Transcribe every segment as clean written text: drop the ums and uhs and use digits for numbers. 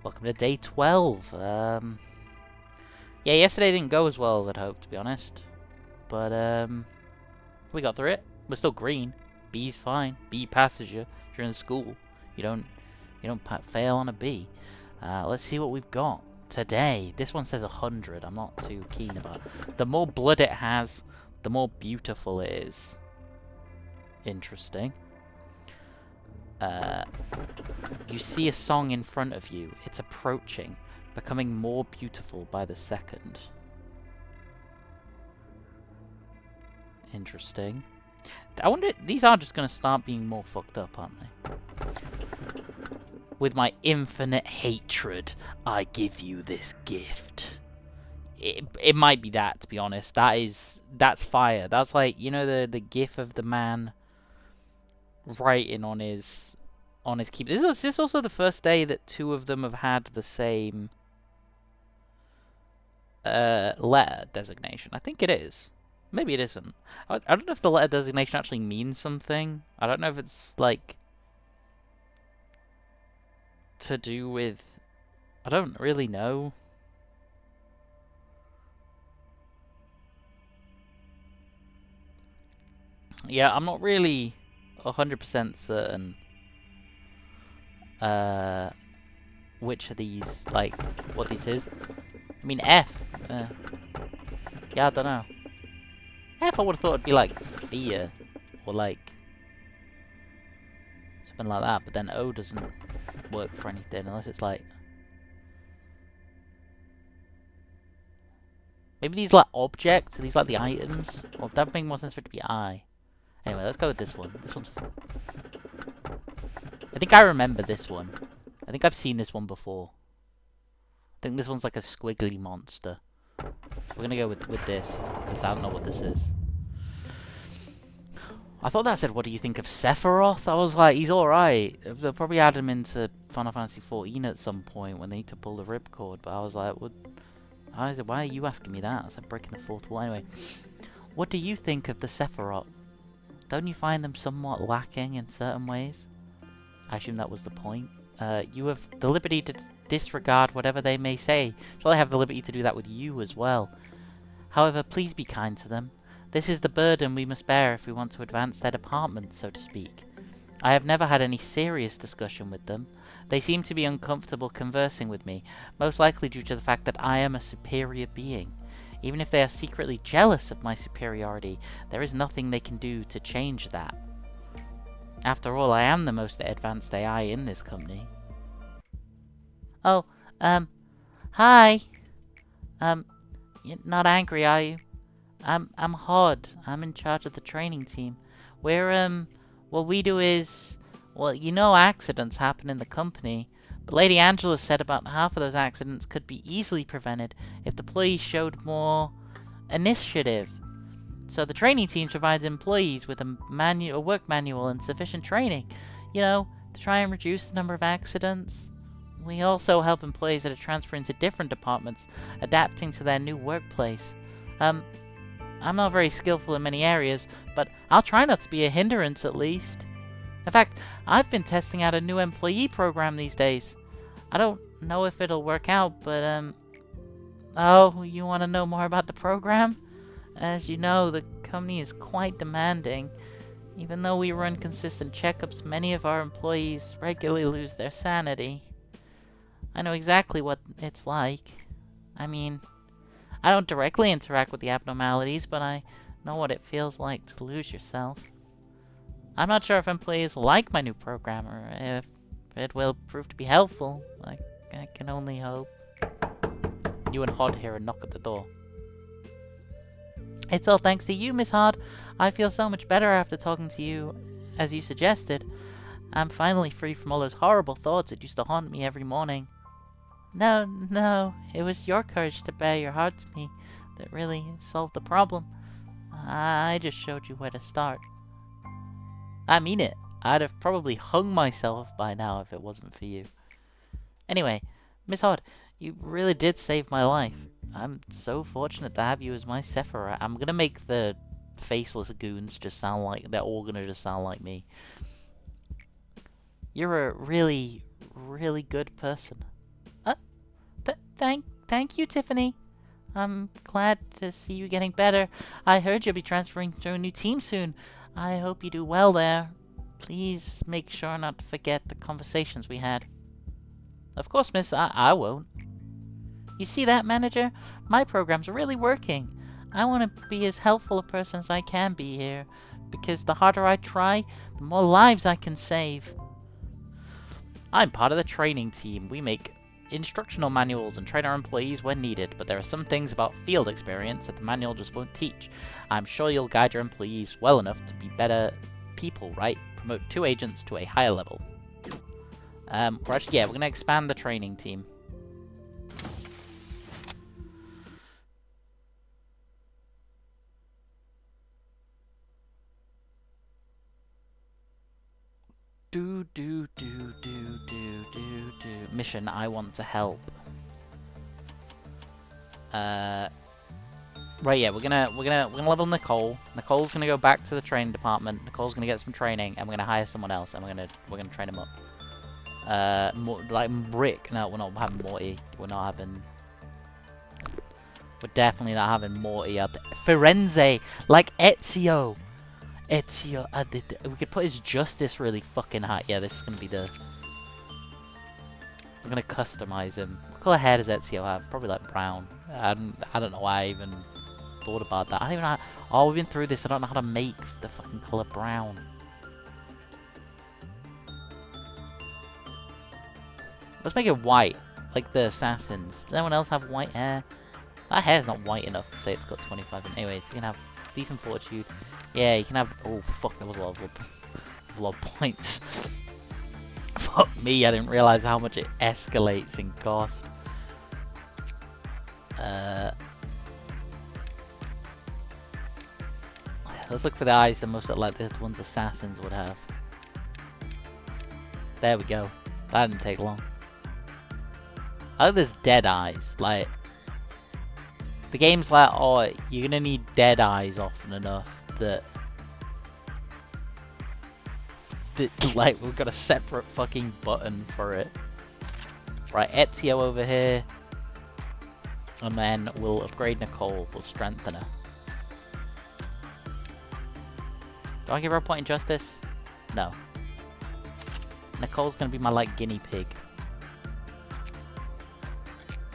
Welcome to day 12. Yeah, yesterday didn't go as well as I'd hoped, to be honest. But, we got through it. We're still green. B's fine. B passes you if you're in school. You don't fail on a B. Let's see what we've got today. This one says 100. I'm not too keen about it. The more blood it has, the more beautiful it is. Interesting. You see a song in front of you. It's approaching, becoming more beautiful by the second. Interesting. I wonder, these are just going to start being more fucked up, aren't they? With my infinite hatred, I give you this gift. It might be that, to be honest. That's fire. That's like, you know, the gif of the man writing on his keyboard. Is this also the first day that two of them have had the same letter designation? I think it is. Maybe it isn't. I don't know if the letter designation actually means something. I don't know if it's like to do with... I don't really know. Yeah, I'm not really 100% certain which of these, like, what this is. I mean, F. Yeah, I don't know. F, I would have thought it'd be like fear, or like something like that. But then O doesn't work for anything unless it's like maybe these like objects. Are these like the items? Well, that would make more sense for it to be I. Anyway, let's go with this one. This one's... I think I remember this one. I think I've seen this one before. I think this one's like a squiggly monster. So we're gonna go with this, because I don't know what this is. I thought that said, what do you think of Sephiroth? I was like, he's alright. They'll probably add him into Final Fantasy XIV at some point when they need to pull the ripcord. But I was like, why are you asking me that? It's like breaking the fourth wall. Anyway, what do you think of the Sephiroth? Don't you find them somewhat lacking in certain ways? I assume that was the point. You have the liberty to disregard whatever they may say. Shall I have the liberty to do that with you as well? However, please be kind to them. This is the burden we must bear if we want to advance their department, so to speak. I have never had any serious discussion with them. They seem to be uncomfortable conversing with me, most likely due to the fact that I am a superior being. Even if they are secretly jealous of my superiority, there is nothing they can do to change that. After all, I am the most advanced AI in this company. Oh, hi. You're not angry, are you? I'm Hod. I'm in charge of the training team. We're, what we do is, well, you know accidents happen in the company, but Lady Angela said about half of those accidents could be easily prevented if the employees showed more initiative. So the training team provides employees with a work manual and sufficient training, you know, to try and reduce the number of accidents. We also help employees that are transferring to different departments, adapting to their new workplace. I'm not very skillful in many areas, but I'll try not to be a hindrance at least. In fact, I've been testing out a new employee program these days. I don't know if it'll work out, but oh, you want to know more about the program? As you know, the company is quite demanding. Even though we run consistent checkups, many of our employees regularly lose their sanity. I know exactly what it's like. I mean, I don't directly interact with the abnormalities, but I know what it feels like to lose yourself. I'm not sure if employees like my new program, or if it will prove to be helpful. I can only hope. You and Hod hear a knock at the door. It's all thanks to you, Miss Hod. I feel so much better after talking to you, as you suggested. I'm finally free from all those horrible thoughts that used to haunt me every morning. No, it was your courage to bare your heart to me that really solved the problem. I just showed you where to start. I mean it. I'd have probably hung myself by now if it wasn't for you. Anyway, Miss Hod, you really did save my life. I'm so fortunate to have you as my Sephiroth. I'm gonna make the faceless goons just sound like... They're all gonna just sound like me. You're a really, really good person. Thank you, Tiffany. I'm glad to see you getting better. I heard you'll be transferring to a new team soon. I hope you do well there. Please make sure not to forget the conversations we had. Of course, miss, I won't. You see that, manager? My program's really working. I want to be as helpful a person as I can be here, because the harder I try, the more lives I can save. I'm part of the training team. We make instructional manuals and train our employees when needed, but there are some things about field experience that the manual just won't teach. I'm sure you'll guide your employees well enough to be better people, right? Promote 2 agents to a higher level. We're going to expand the training team. Mission, I want to help. Right, yeah, we're gonna level Nicole. Nicole's gonna go back to the training department. Nicole's gonna get some training, and we're gonna hire someone else, and we're gonna train him up. Like Rick. No, we're not having Morty. We're definitely not having Morty out there. Firenze, like Ezio. Ezio, we could put his justice really fucking high. Yeah, this is gonna be the. We're gonna customize him. What colour hair does Ezio have? Probably like brown. I don't know why I even thought about that. I don't even know. Oh, we've been through this. I don't know how to make the fucking colour brown. Let's make it white, like the assassins. Does anyone else have white hair? That hair's not white enough to say it's got 25. Anyways, you can have decent fortitude. Yeah, you can have. Oh fuck, that was a lot of points. Fuck me, I didn't realise how much it escalates in cost. Let's look for the eyes, the most like the ones assassins would have. There we go. That didn't take long. I like this dead eyes. Like, the game's like, oh, you're gonna need dead eyes often enough that like, we've got a separate fucking button for it. Right, Ezio over here. And then we'll upgrade Nicole. We'll strengthen her. Do I give her a point in justice? No. Nicole's gonna be my, like, guinea pig.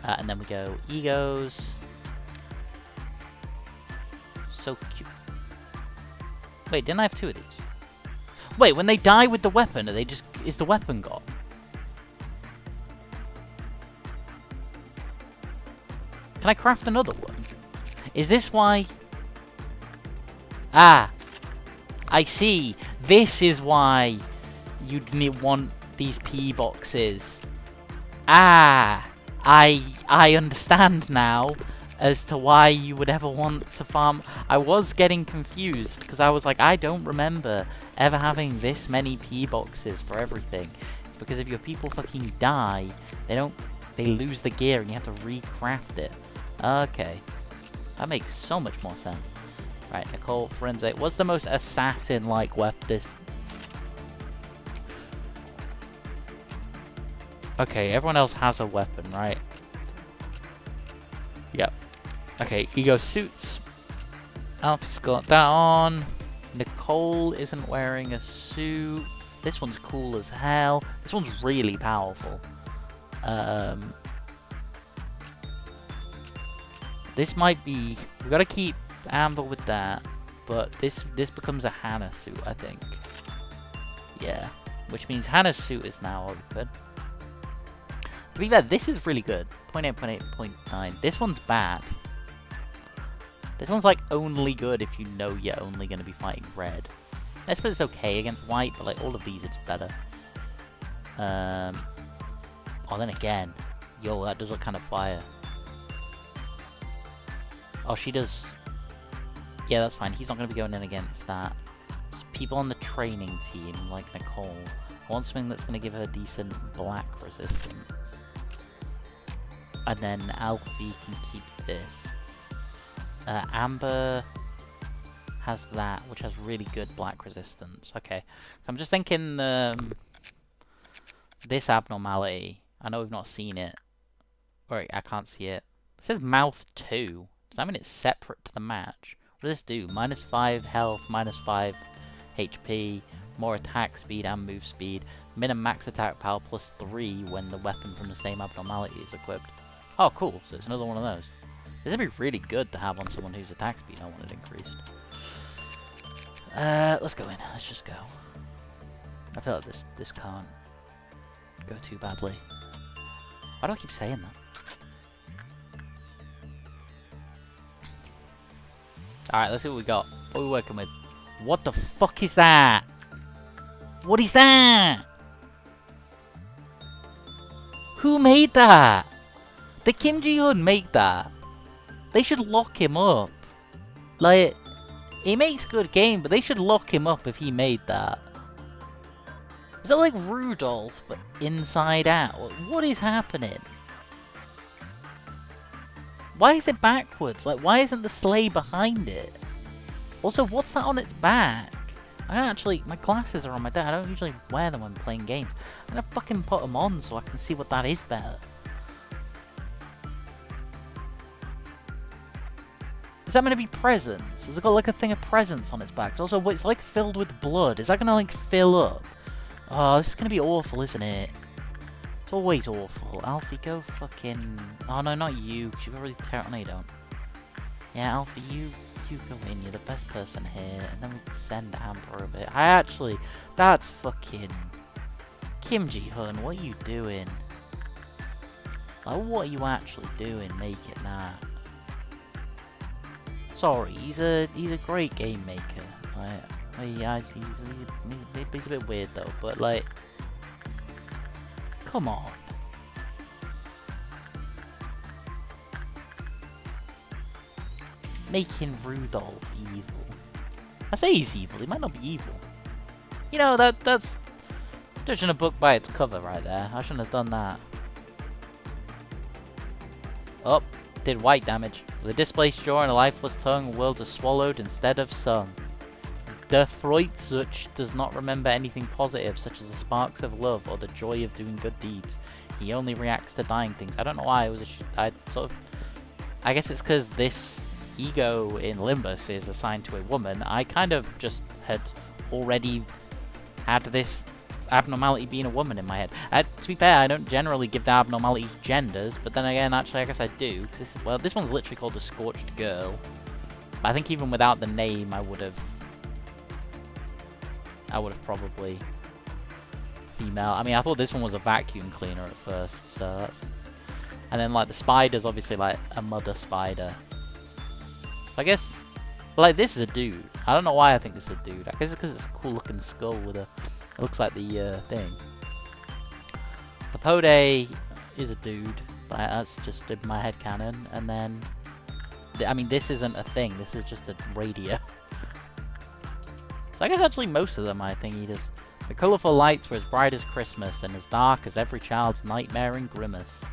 And then we go egos. So cute. Wait, didn't I have 2 of these? Wait, when they die with the weapon, are they just... is the weapon gone? Can I craft another one? Is this why... Ah! I see! This is why you'd want these P boxes. Ah! I understand now as to why you would ever want to farm. I was getting confused because I was like, I don't remember ever having this many P boxes for everything. It's because if your people fucking die, they lose the gear and you have to recraft it. Okay. That makes so much more sense. Right, Nicole, Forensic. What's the most assassin-like weapon? Okay, everyone else has a weapon, right? Yep. Okay, ego suits. Alfie's got that on. Nicole isn't wearing a suit. This one's cool as hell. This one's really powerful. This might be... we gotta keep Amber with that. But this becomes a Hannah suit, I think. Yeah. Which means Hannah's suit is now open. To be fair, this is really good. 0.8, 0.8, 0.9. This one's bad. This one's like only good if you know you're only going to be fighting red. I suppose it's okay against white, but like all of these are just better. Oh, then again. Yo, that does look kind of fire. Oh, she does... yeah, that's fine. He's not going to be going in against that. Just people on the training team, like Nicole. I want something that's going to give her decent black resistance. And then Alfie can keep this. Amber has that, which has really good black resistance. Okay. So I'm just thinking this abnormality. I know we've not seen it. Wait, I can't see it. It says mouth 2. Does that mean it's separate to the match? What does this do? -5 health, -5 HP, more attack speed and move speed, min and max attack power +3 when the weapon from the same abnormality is equipped. Oh, cool. So it's another one of those. This would be really good to have on someone whose attack speed I wanted increased. Let's go in. Let's just go. I feel like this can't go too badly. Why do I keep saying that? Alright, let's see what we got. What are we working with? What the fuck is that? What is that? Who made that? Did Kim Ji-hoon make that? They should lock him up. Like, he makes good game, but they should lock him up if he made that. Is that like Rudolph, but inside out? What is happening? Why is it backwards? Like, why isn't the sleigh behind it? Also, what's that on its back? I don't actually... My glasses are on my desk. I don't usually wear them when playing games. I'm gonna fucking put them on so I can see what that is better. Is that meant to be presents? Has it got like a thing of presents on its back? Also, it's like filled with blood. Is that gonna like fill up? Oh, this is gonna be awful, isn't it? It's always awful. Alfie, go fucking... Oh no, not you, because you've already tear... No, you don't. Yeah, Alfie, you go in. You're the best person here. And then we send Amber a bit. I actually... That's fucking... Kim Ji-hoon, what are you doing? Like, what are you actually doing making that? Sorry, he's a great game maker. Like, yeah, he's a bit weird though, but like, come on. Making Rudolph evil. I say he's evil. He might not be evil. You know, that's judging a book by its cover right there. I shouldn't have done that. Oh. Did white damage. With a displaced jaw and a lifeless tongue, worlds are swallowed instead of sung. Der Freudsuch does not remember anything positive, such as the sparks of love or the joy of doing good deeds. He only reacts to dying things. I don't know why it was I guess it's because this ego in Limbus is assigned to a woman. I kind of just had already had this abnormality being a woman in my head. To be fair, I don't generally give the abnormalities genders, but then again, actually, I guess I do. Cause this one's literally called a Scorched Girl. But I think even without the name, I would have probably female. I mean, I thought this one was a vacuum cleaner at first, so that's... And then, like, the spider's obviously, like, a mother spider. So I guess, like, this is a dude. I don't know why I think this is a dude. I guess it's because it's a cool-looking skull with a... It looks like the thing. The Pode is a dude. That's just in my head canon. And then, I mean, this isn't a thing. This is just a radio. So I guess actually most of them I think he does. The colourful lights were as bright as Christmas and as dark as every child's nightmare and grimace.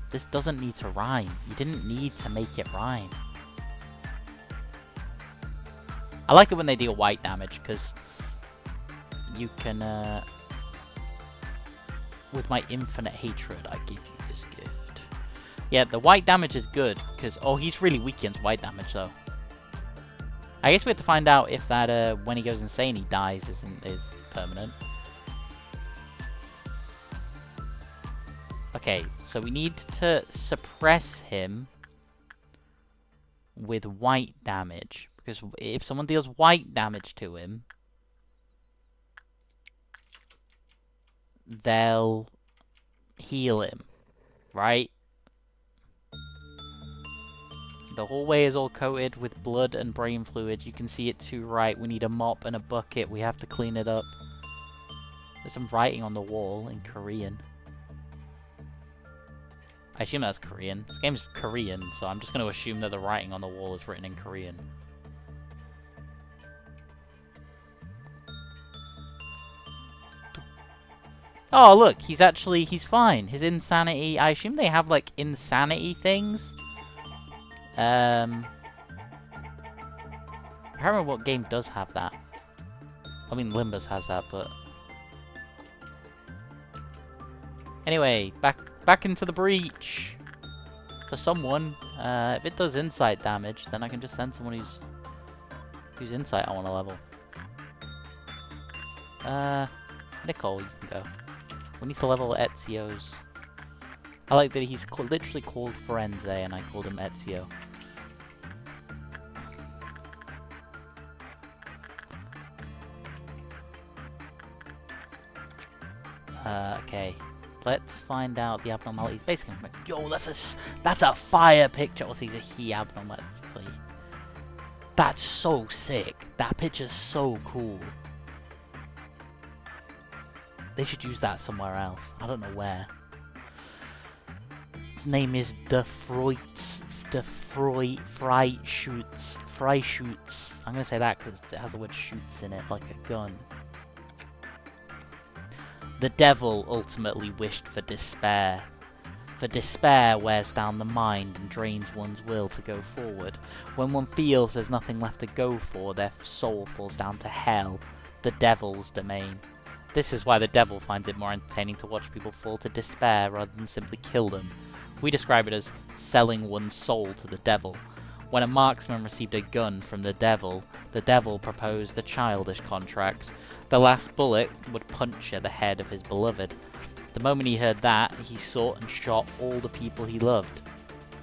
This doesn't need to rhyme. You didn't need to make it rhyme. I like it when they deal white damage because you can, with my infinite hatred, I give you this gift. Yeah, the white damage is good, because, oh, he's really weak against white damage, though. I guess we have to find out if that, when he goes insane, he dies, is permanent. Okay, so we need to suppress him with white damage, because if someone deals white damage to him, they'll heal him, right? The hallway is all coated with blood and brain fluid. You can see it too right. We need a mop and a bucket. We have to clean it up. There's some writing on the wall in Korean. I assume that's Korean. This game's Korean, so I'm just going to assume that the writing on the wall is written in Korean. Oh, look, he's fine. His insanity, I assume they have, like, insanity things. I can't remember what game does have that. I mean, Limbus has that, but... Anyway, back Back into the breach. For someone. If it does insight damage, then I can just send someone whose insight I want to level. Nicole, you can go. We need to level Ezio's. I like that he's literally called Firenze and I called him Ezio. Okay. Let's find out the abnormalities. Basically, yo, that's a fire picture. Also, he's a he abnormality. That's so sick. That picture's so cool. They should use that somewhere else. I don't know where. His name is Freischütz. I'm gonna say that because it has the word shoots in it, like a gun. The devil ultimately wished for despair. For despair wears down the mind and drains one's will to go forward. When one feels there's nothing left to go for, their soul falls down to hell, the devil's domain. This is why the devil finds it more entertaining to watch people fall to despair rather than simply kill them. We describe it as selling one's soul to the devil. When a marksman received a gun from the devil proposed a childish contract. The last bullet would puncture the head of his beloved. The moment he heard that, he sought and shot all the people he loved.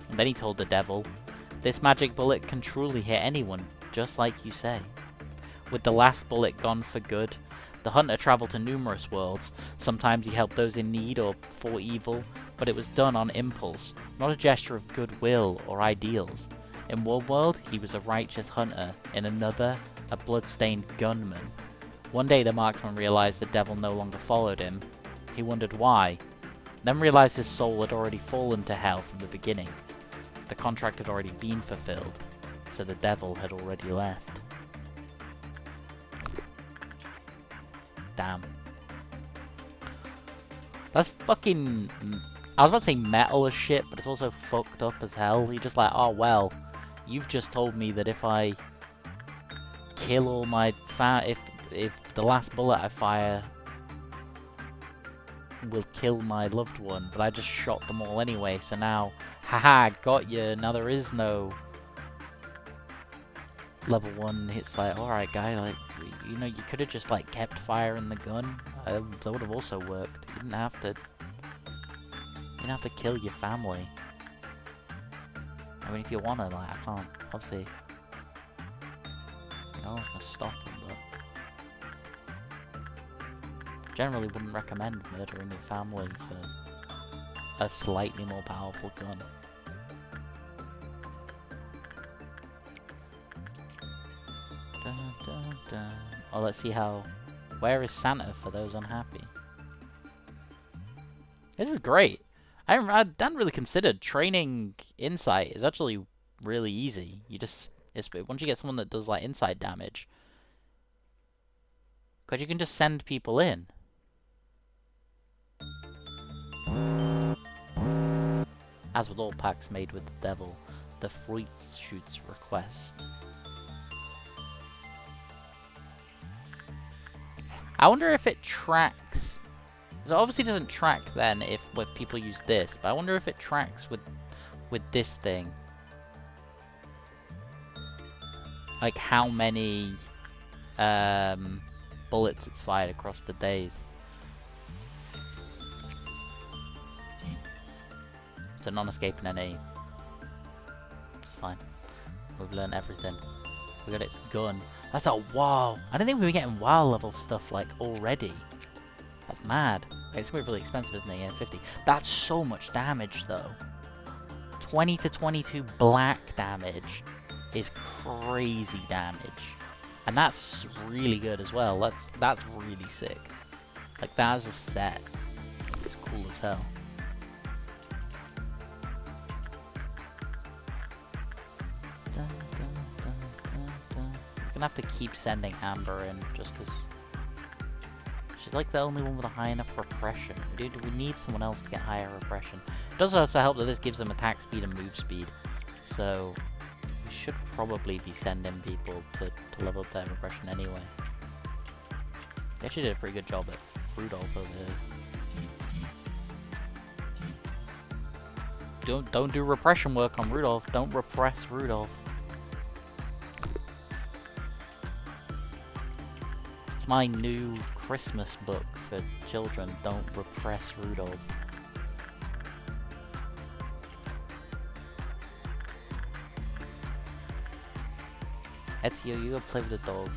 And then he told the devil, "This magic bullet can truly hit anyone, just like you say." With the last bullet gone for good, the hunter traveled to numerous worlds. Sometimes he helped those in need or fought evil, but it was done on impulse, not a gesture of goodwill or ideals. In one world, he was a righteous hunter. In another, a blood-stained gunman. One day the marksman realized the devil no longer followed him. He wondered why, then realized his soul had already fallen to hell from the beginning. The contract had already been fulfilled, so the devil had already left. Damn. That's fucking... I was about to say metal as shit, but it's also fucked up as hell. You're just like, oh well, you've just told me that if I kill all my if the last bullet I fire will kill my loved one, but I just shot them all anyway, so now, haha, got you, now there is no level 1. It's like, alright guy, like, you know, you could have just like kept firing the gun. That would have also worked. You didn't have to kill your family. I mean, if you wanna, like, I can't, obviously, you know, I was gonna stop him, but generally wouldn't recommend murdering your family for a slightly more powerful gun. Dun, dun, dun. Oh, let's see how... Where is Santa for those unhappy? This is great. I hadn't really considered training insight is actually really easy. You just... once you get someone that does, like, insight damage, because you can just send people in. As with all pacts made with the devil, the Freischütz request. I wonder if it tracks. So it obviously doesn't track then if people use this, but I wonder if it tracks with this thing. Like how many bullets it's fired across the days. It's a non-escaping NA. It's fine. We've learned everything. We got its gun. That's a WoW. I didn't think we were getting WoW level stuff like already. That's mad. It's gonna be really expensive, isn't it? Yeah, 50. That's so much damage though. 20 to 22 black damage is crazy damage. And that's really good as well. That's really sick. Like that as a set. It's cool as hell. Have to keep sending Amber in just because she's like the only one with a high enough repression. We need someone else to get higher repression. It does also help that this gives them attack speed and move speed, so we should probably be sending people to level up their repression anyway. They actually did a pretty good job at Rudolph over here. don't do repression work on Rudolph. Don't repress Rudolph. It's my new Christmas book for children. Don't repress Rudolph. Ezio, you go play with the dog.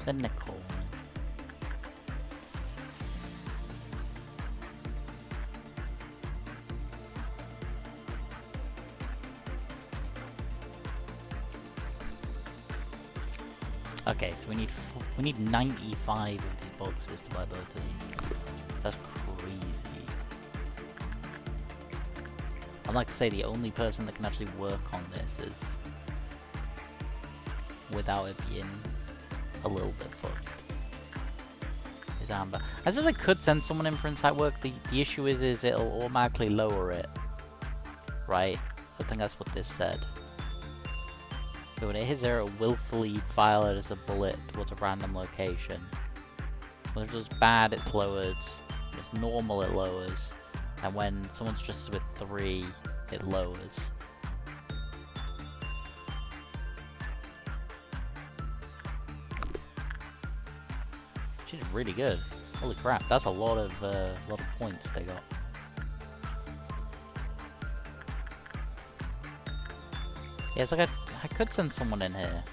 Then Nicole. Okay, so we need 95 of these boxes to buy both of these. That's crazy. I'd like to say the only person that can actually work on this is, without it being a little bit fucked, is Amber. I suppose I could send someone in for insight work. The issue is it'll automatically lower it, right? I think that's what this said. So when it hits 0, it'll willfully file it as a bullet towards a random location. When it does bad, it's lowered. When it's normal, it lowers. And when someone's just with 3, it lowers. She did really good. Holy crap, that's a lot of points they got. Yeah, it's like I could send someone in here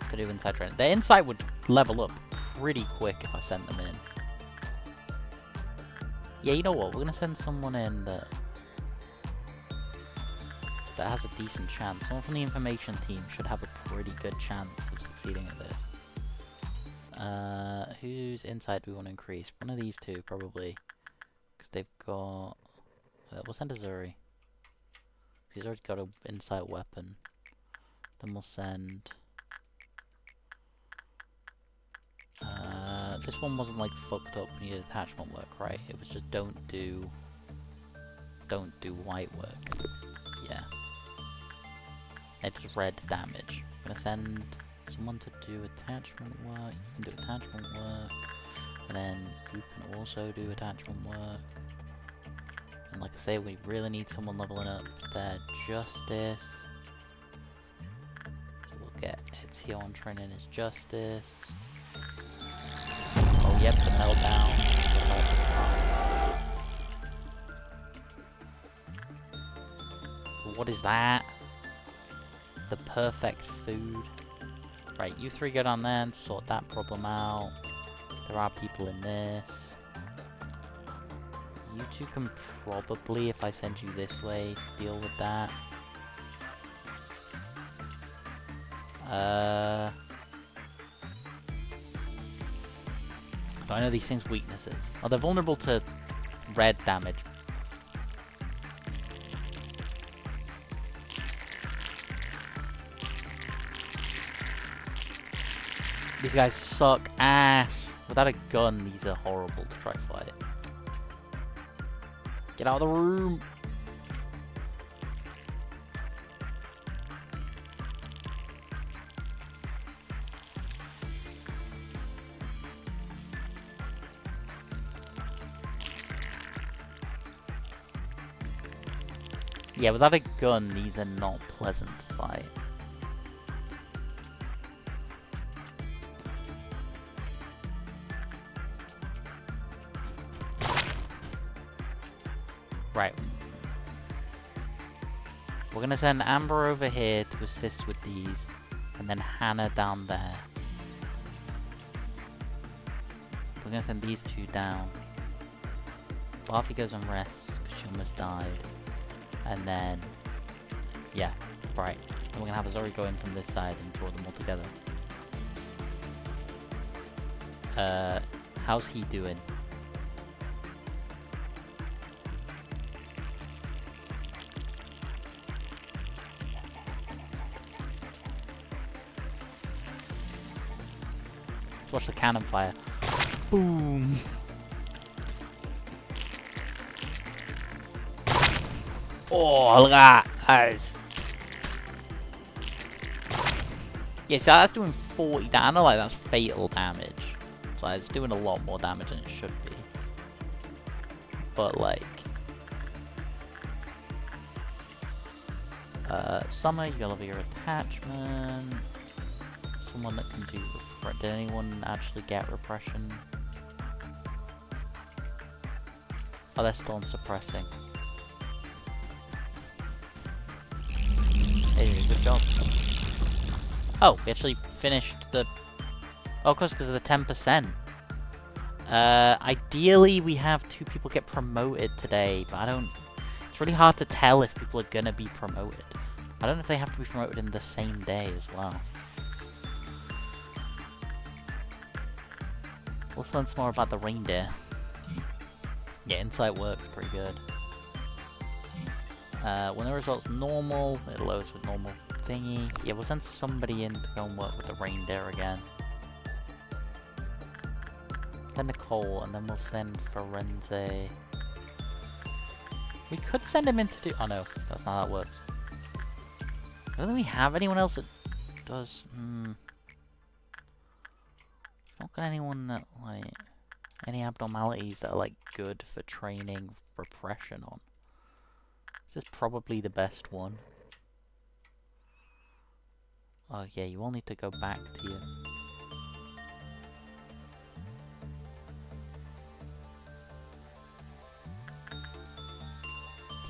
to do insight training. Their insight would level up pretty quick if I sent them in. Yeah, you know what? We're gonna send someone in that has a decent chance. Someone from the information team should have a pretty good chance of succeeding at this. Whose insight do we want to increase? One of these two, probably. Because they've got... we'll send Azuri. He's already got an insight weapon. Then we'll send... this one wasn't like fucked up when you did attachment work, right? It was just don't do white work. Yeah. It's red damage. I'm gonna send someone to do attachment work. You can do attachment work. And then you can also do attachment work. And like I say, we really need someone leveling up their justice. So we'll get Ezio on training his justice. Oh yep, the meltdown. What is that? The perfect food. Right, you 3 go down there and sort that problem out. There are people in this. You 2 can probably, if I send you this way, deal with that. Do I know these things' weaknesses? Oh, they're vulnerable to red damage. These guys suck ass. Without a gun, these are horrible to try fight. Get out of the room! Yeah, without a gun, these are not pleasant to fight. Right. We're gonna send Amber over here to assist with these, and then Hannah down there. We're gonna send these 2 down. Barfi goes on rest, because she almost died. And then, yeah, right. And we're gonna have Azori go in from this side and draw them all together. How's he doing? Watch the cannon fire. Boom. Oh, look at that. Nice. Yeah, so that's doing 40 damage. I know, like, that's fatal damage. So it's doing a lot more damage than it should be. But, like... Summer, you gotta level your attachment. Someone that can do... Did anyone actually get repression? Oh, they're still on suppressing. Hey, good job. Oh, we actually finished the... Oh, of course, because of the 10%. Ideally, we have 2 people get promoted today, but I don't... It's really hard to tell if people are gonna be promoted. I don't know if they have to be promoted in the same day as well. Let's learn some more about the reindeer. Yeah, insight works pretty good. When the result's normal, it loads with normal thingy. Yeah, we'll send somebody in to go and work with the reindeer again. Then Nicole, and then we'll send Forense. We could send him in to do... Oh no, that's not how that works. I don't think we have anyone else that does... Not got anyone that, like... Any abnormalities that are, like, good for training repression on. This is probably the best one. Oh yeah, you all need to go back to your...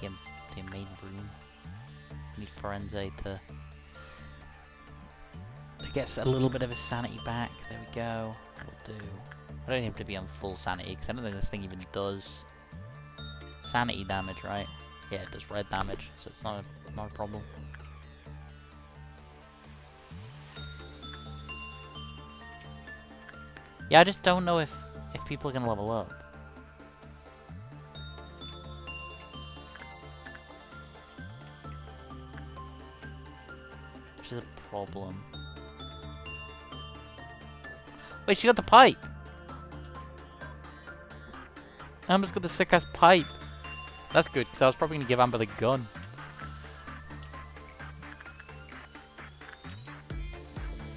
to your main room. You need Forense to get a little bit of his sanity back. There we go. That'll do. I don't need him to be on full sanity, because I don't think this thing even does sanity damage, right? Yeah, it does red damage, so it's not a problem. Yeah, I just don't know if people are gonna level up. Which is a problem. Wait, she got the pipe! Amber's got the sick-ass pipe. That's good, because I was probably going to give Amber the gun.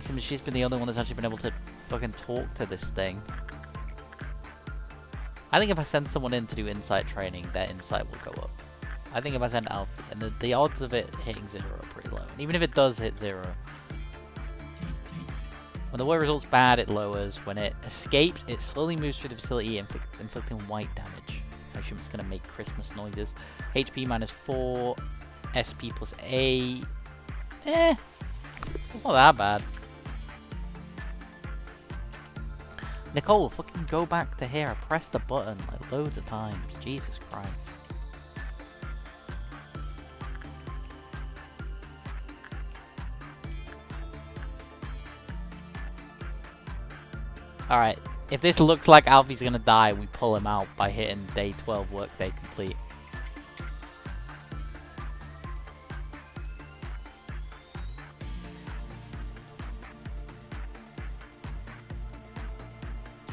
Seems she's been the only one that's actually been able to fucking talk to this thing. I think if I send someone in to do insight training, their insight will go up. I think if I send Alfie, and the odds of it hitting 0 are pretty low. And even if it does hit 0, when the word result's bad, it lowers. When it escapes, it slowly moves through the facility, inflicting white damage. I assume it's going to make Christmas noises. HP -4, SP plus A. It's not that bad. Nicole, fucking go back to here. I pressed the button like loads of times. Jesus Christ. Alright, if this looks like Alfie's gonna die, we pull him out by hitting day 12 workday complete.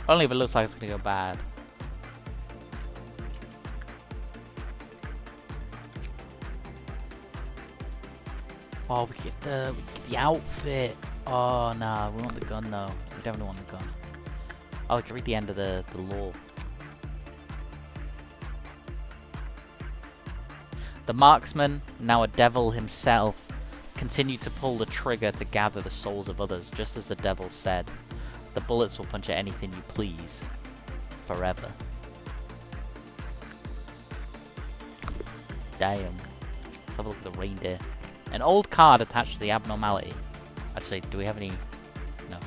Only if it looks like it's gonna go bad. Oh, we get the outfit. Oh, nah, we want the gun though. We definitely want the gun. Oh, we can read the end of the law. The marksman, now a devil himself, continued to pull the trigger to gather the souls of others, just as the devil said. The bullets will punch at anything you please. Forever. Damn. Let's have a look at the reindeer. An old card attached to the abnormality. Actually, do we have any... No.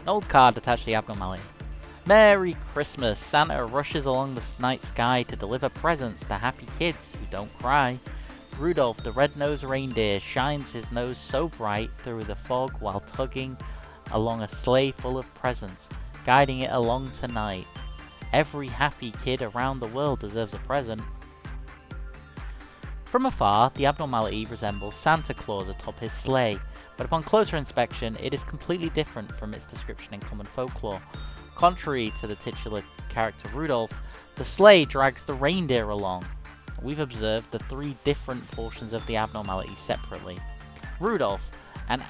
An old card attached to the abnormality. Merry Christmas! Santa rushes along the night sky to deliver presents to happy kids who don't cry. Rudolph, the red-nosed reindeer, shines his nose so bright through the fog while tugging along a sleigh full of presents, guiding it along tonight. Every happy kid around the world deserves a present. From afar, the abnormality resembles Santa Claus atop his sleigh, but upon closer inspection, it is completely different from its description in common folklore. Contrary to the titular character Rudolph, the sleigh drags the reindeer along. We've observed the three different portions of the abnormality separately. Rudolph, an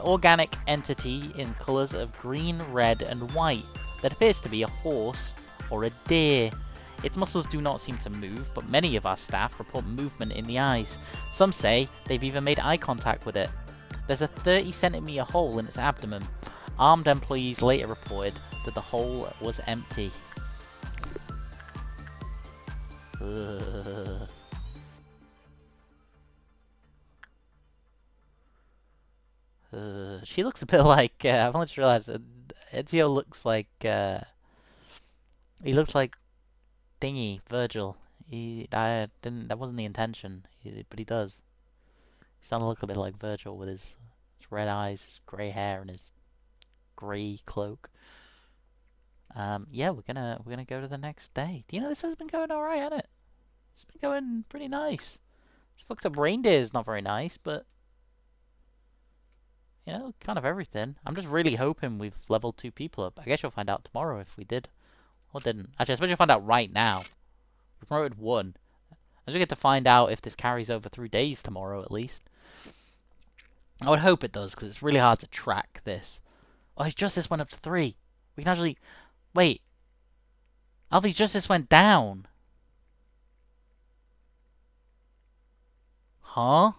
organic entity in colours of green, red, and white that appears to be a horse or a deer. Its muscles do not seem to move, but many of our staff report movement in the eyes. Some say they've even made eye contact with it. There's a 30-centimetre hole in its abdomen. Armed employees later reported that the hole was empty. Ugh. She looks a bit like, I've only just realised that Ezio looks like, he looks like Thingy, Virgil. That wasn't the intention, but he does. He's starting to look a bit like Virgil with his red eyes, his grey hair, and his grey cloak. Yeah, we're gonna go to the next day. Do you know this has been going alright, hasn't it? It's been going pretty nice. This fucked up reindeer is not very nice, but you know, kind of everything. I'm just really hoping we've leveled 2 people up. I guess you'll find out tomorrow if we did or didn't. Actually, I suppose you'll find out right now. We promoted 1. I just get to find out if this carries over 3 days tomorrow at least. I would hope it does, because it's really hard to track this. Oh, his justice went up to 3. We can actually... Wait. Alfie's justice went down. Huh?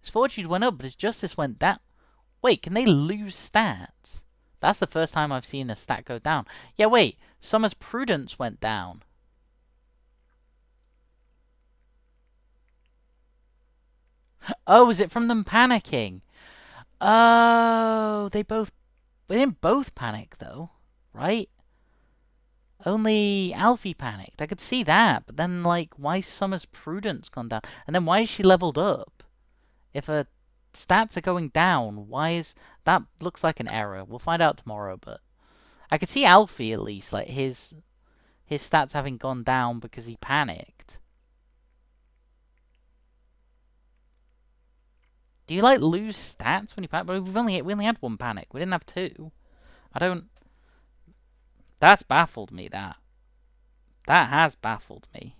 His fortitude went up, but his justice went down. Wait, can they lose stats? That's the first time I've seen a stat go down. Yeah, wait. Summer's prudence went down. Oh, is it from them panicking? Oh, they didn't both panic, though, right? Only Alfie panicked. I could see that, but then, like, why is Summer's prudence gone down? And then why is she leveled up? If her stats are going down, why is... That looks like an error. We'll find out tomorrow, but... I could see Alfie, at least, like, his stats having gone down because he panicked. Do you, like, lose stats when you panic? But we only had 1 panic. We didn't have 2. I don't... That's baffled me, that. That has baffled me.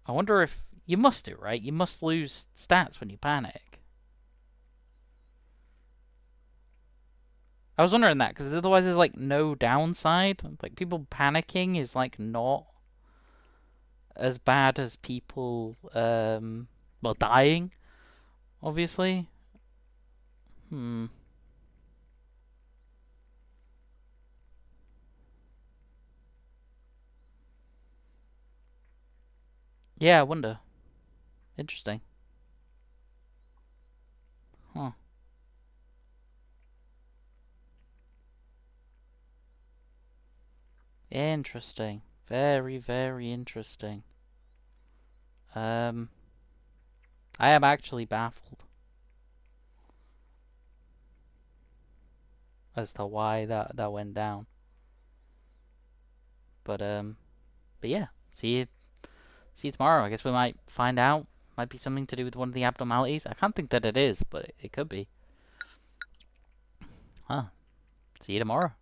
I wonder if... You must do, right? You must lose stats when you panic. I was wondering that, because otherwise there's, like, no downside. Like, people panicking is, like, not as bad as people, well, dying, obviously. Yeah, I wonder. Interesting. Huh. Interesting. Very, very interesting. I am actually baffled as to why that went down. But yeah. See you tomorrow. I guess we might find out. Might be something to do with one of the abnormalities. I can't think that it is, but it could be. Huh. See you tomorrow.